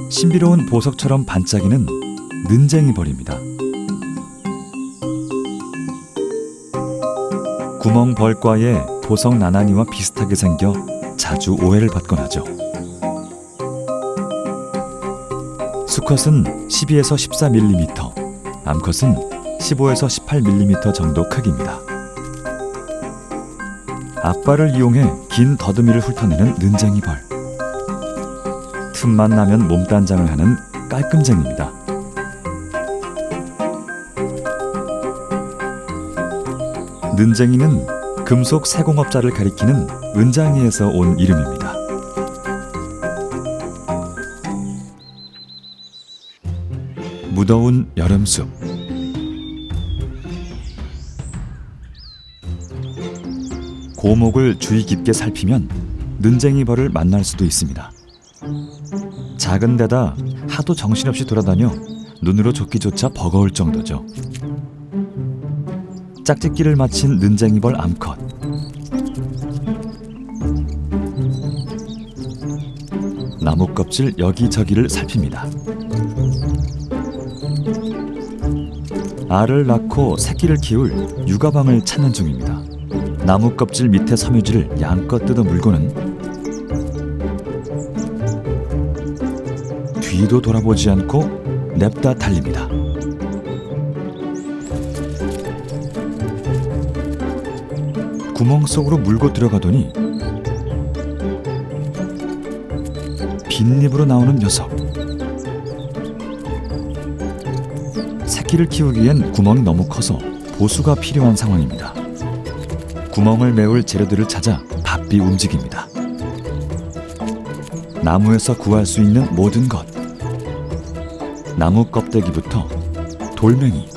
신비로운 보석처럼 반짝이는 는쟁이 벌입니다. 구멍벌과의 보석 나나니와 비슷하게 생겨 자주 오해를 받곤 하죠. 수컷은 12에서 14mm, 암컷은 15에서 18mm 정도 크기입니다. 앞발을 이용해 긴 더듬이를 훑어내는 는쟁이 벌. 틈만 나면 몸단장을 하는 깔끔쟁이입니다. 는쟁이는 금속 세공업자를 가리키는 은장이에서 온 이름입니다. 무더운 여름숲. 고목을 주의 깊게 살피면 는쟁이 벌을 만날 수도 있습니다. 작은 데다 하도 정신없이 돌아다녀 눈으로 쫓기조차 버거울 정도죠. 짝짓기를 마친 는쟁이벌 암컷. 나무 껍질 여기저기를 살핍니다. 알을 낳고 새끼를 키울 육아방을 찾는 중입니다. 나무 껍질 밑에 섬유질을 양껏 뜯어 물고는 뒤도 돌아보지 않고 냅다 달립니다. 구멍 속으로 물고 들어가더니 빈입으로 나오는 녀석. 새끼를 키우기엔 구멍이 너무 커서 보수가 필요한 상황입니다. 구멍을 메울 재료들을 찾아 바삐 움직입니다. 나무에서 구할 수 있는 모든 것. 나무 껍데기부터 돌멩이,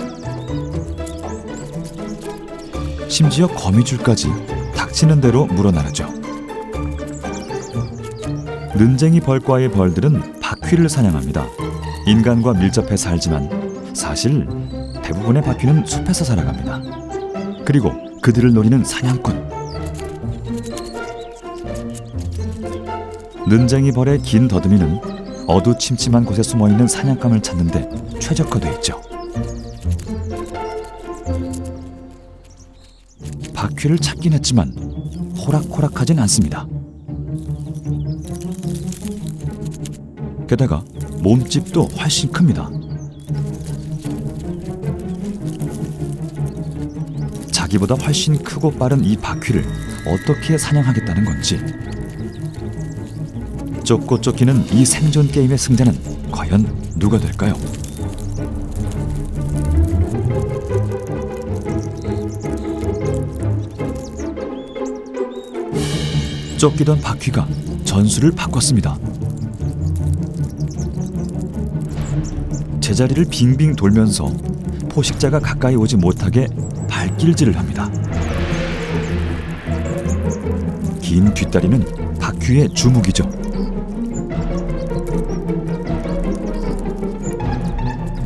심지어 거미줄까지 닥치는 대로 물어나르죠. 는쟁이 벌과의 벌들은 바퀴를 사냥합니다. 인간과 밀접해 살지만 사실 대부분의 바퀴는 숲에서 살아갑니다. 그리고 그들을 노리는 사냥꾼. 는쟁이 벌의 긴 더듬이는 어두침침한 곳에 숨어있는 사냥감을 찾는 데 최적화되어 있죠. 바퀴를 찾긴 했지만 호락호락하진 않습니다. 게다가 몸집도 훨씬 큽니다. 자기보다 훨씬 크고 빠른 이 바퀴를 어떻게 사냥하겠다는 건지. 쫓고 쫓기는 이 생존 게임의 승자는 과연 누가 될까요? 쫓기던 바퀴가 전술을 바꿨습니다. 제자리를 빙빙 돌면서 포식자가 가까이 오지 못하게 발길질을 합니다. 긴 뒷다리는 바퀴의 주무기죠.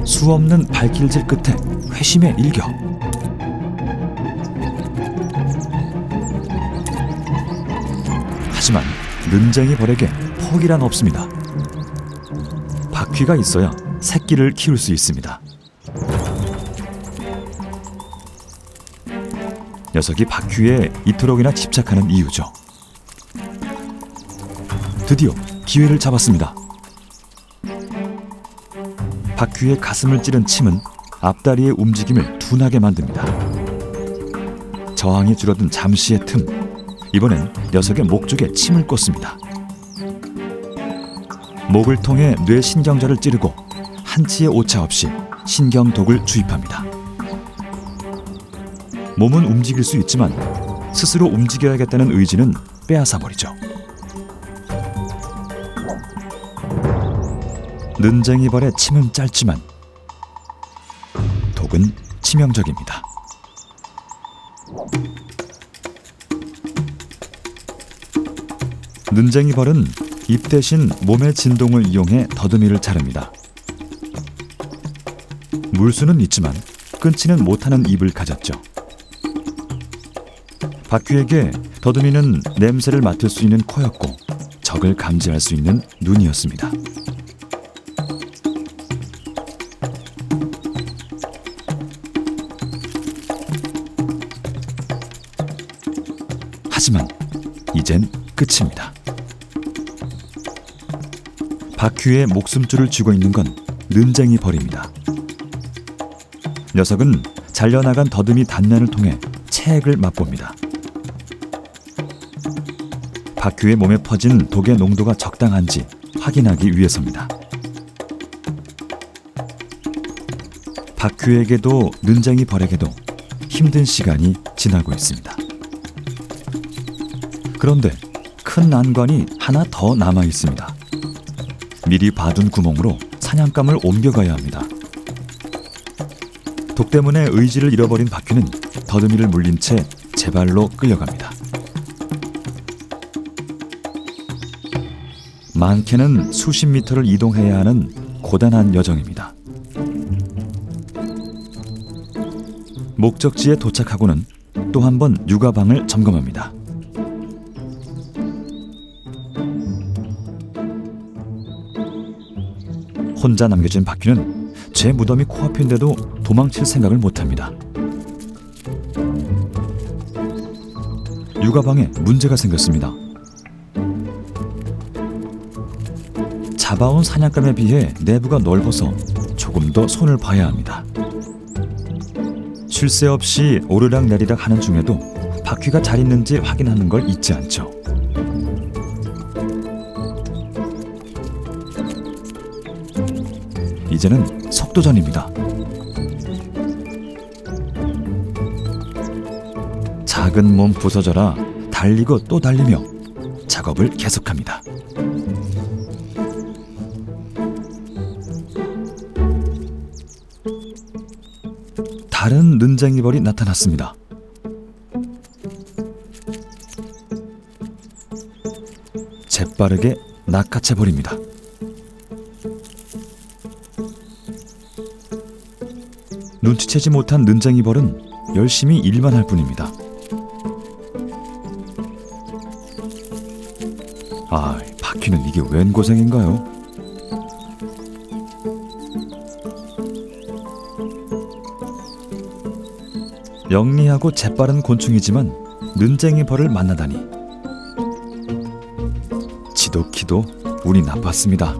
수없는 발길질 끝에 회심의 일격. 하지만 는쟁이 벌에게 포기란 없습니다. 바퀴가 있어야 새끼를 키울 수 있습니다. 녀석이 바퀴에 이토록이나 집착하는 이유죠. 드디어 기회를 잡았습니다. 바퀴의 가슴을 찌른 침은 앞다리의 움직임을 둔하게 만듭니다. 저항이 줄어든 잠시의 틈, 이번엔 녀석의 목 쪽에 침을 꽂습니다. 목을 통해 뇌신경절을 찌르고 한치의 오차 없이 신경독을 주입합니다. 몸은 움직일 수 있지만 스스로 움직여야겠다는 의지는 빼앗아버리죠. 는쟁이 벌의 침은 짧지만 독은 치명적입니다. 는쟁이 벌은 입 대신 몸의 진동을 이용해 더듬이를 자릅니다. 물수는 있지만 끊지는 못하는 입을 가졌죠. 바퀴에게 더듬이는 냄새를 맡을 수 있는 코였고 적을 감지할 수 있는 눈이었습니다. 하지만 이젠 끝입니다. 바퀴에 목숨줄을 쥐고 있는 건 는쟁이 벌입니다. 녀석은 잘려나간 더듬이 단면을 통해 체액을 맛봅니다. 바퀴의 몸에 퍼진 독의 농도가 적당한지 확인하기 위해서입니다. 바퀴에게도 는쟁이 벌에게도 힘든 시간이 지나고 있습니다. 그런데 큰 난관이 하나 더 남아 있습니다. 미리 봐둔 구멍으로 사냥감을 옮겨가야 합니다. 독 때문에 의지를 잃어버린 바퀴는 더듬이를 물린 채 제 발로 끌려갑니다. 많게는 수십 미터를 이동해야 하는 고단한 여정입니다. 목적지에 도착하고는 또 한 번 육아방을 점검합니다. 혼자 남겨진 바퀴는 제 무덤이 코앞인데도 도망칠 생각을 못합니다. 육아방에 문제가 생겼습니다. 잡아온 사냥감에 비해 내부가 넓어서 조금 더 손을 봐야 합니다. 쉴 새 없이 오르락내리락 하는 중에도 바퀴가 잘 있는지 확인하는 걸 잊지 않죠. 이제는 속도전입니다. 작은 몸 부서져라 달리고 또 달리며 작업을 계속합니다. 다른 는쟁이 벌이 나타났습니다. 재빠르게 낚아채 버립니다. 눈치채지 못한 는쟁이 벌은 열심히 일만 할 뿐입니다. 아, 바퀴는 이게 웬 고생인가요? 영리하고 재빠른 곤충이지만 는쟁이 벌을 만나다니 지독히도 운이 나빴습니다.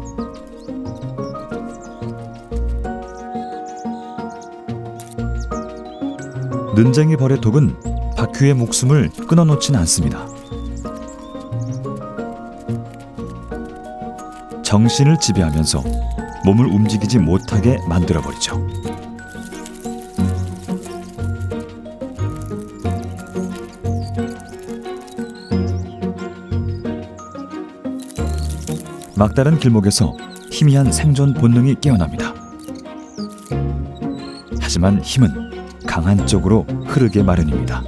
는쟁이 벌의 독은 바퀴의 목숨을 끊어놓지는 않습니다. 정신을 지배하면서 몸을 움직이지 못하게 만들어버리죠. 막다른 길목에서 희미한 생존 본능이 깨어납니다. 하지만 힘은 강한 쪽으로 흐르게 마련입니다.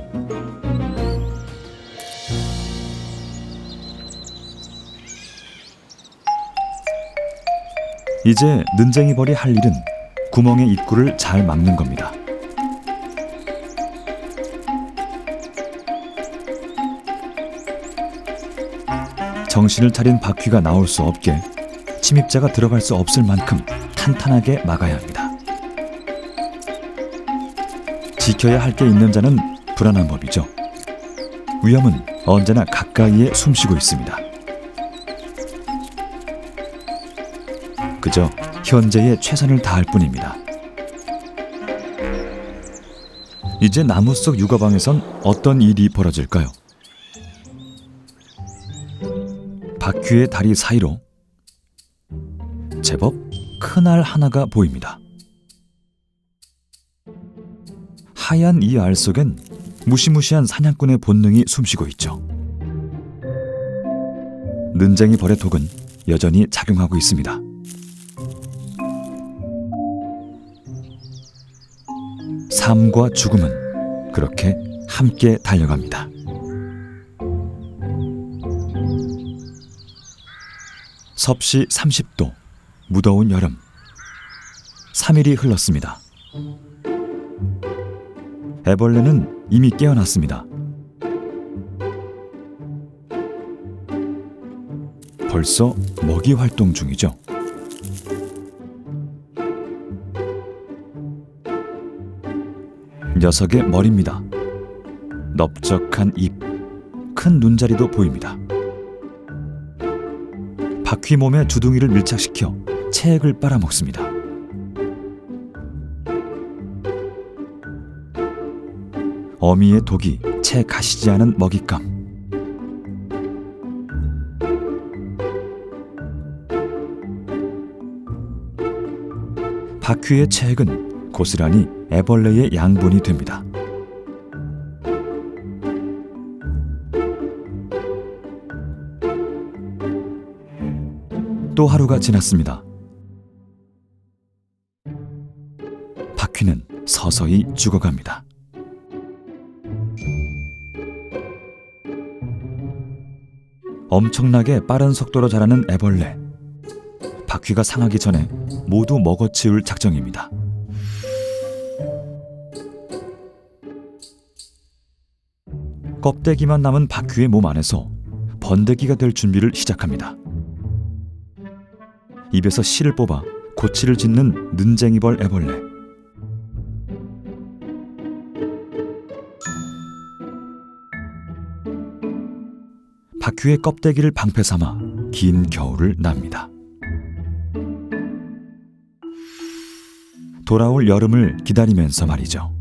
이제 는쟁이 벌이 할 일은 구멍의 입구를 잘 막는 겁니다. 정신을 차린 바퀴가 나올 수 없게 침입자가 들어갈 수 없을 만큼 탄탄하게 막아야 합니다. 지켜야 할 게 있는 자는 불안한 법이죠. 위험은 언제나 가까이에 숨쉬고 있습니다. 그저 현재의 최선을 다할 뿐입니다. 이제 나무 속 육아방에선 어떤 일이 벌어질까요? 바퀴의 다리 사이로 제법 큰 알 하나가 보입니다. 하얀 이 알 속엔 무시무시한 사냥꾼의 본능이 숨쉬고 있죠. 는쟁이 벌의 독은 여전히 작용하고 있습니다. 삶과 죽음은 그렇게 함께 달려갑니다. 섭씨 30도, 무더운 여름. 3일이 흘렀습니다. 애벌레는 이미 깨어났습니다. 벌써 먹이 활동 중이죠. 녀석의 머리입니다. 넓적한 입, 큰 눈자리도 보입니다. 바퀴 몸에 주둥이를 밀착시켜 체액을 빨아먹습니다. 어미의 독이 채 가시지 않은 먹잇감. 바퀴의 체액은 고스란히 애벌레의 양분이 됩니다. 또 하루가 지났습니다. 바퀴는 서서히 죽어갑니다. 엄청나게 빠른 속도로 자라는 애벌레. 바퀴가 상하기 전에 모두 먹어치울 작정입니다. 껍데기만 남은 바퀴의 몸 안에서 번데기가 될 준비를 시작합니다. 입에서 씨를 뽑아 고치를 짓는 눈쟁이벌 애벌레. 바퀴의 껍데기를 방패 삼아 긴 겨울을 납니다. 돌아올 여름을 기다리면서 말이죠.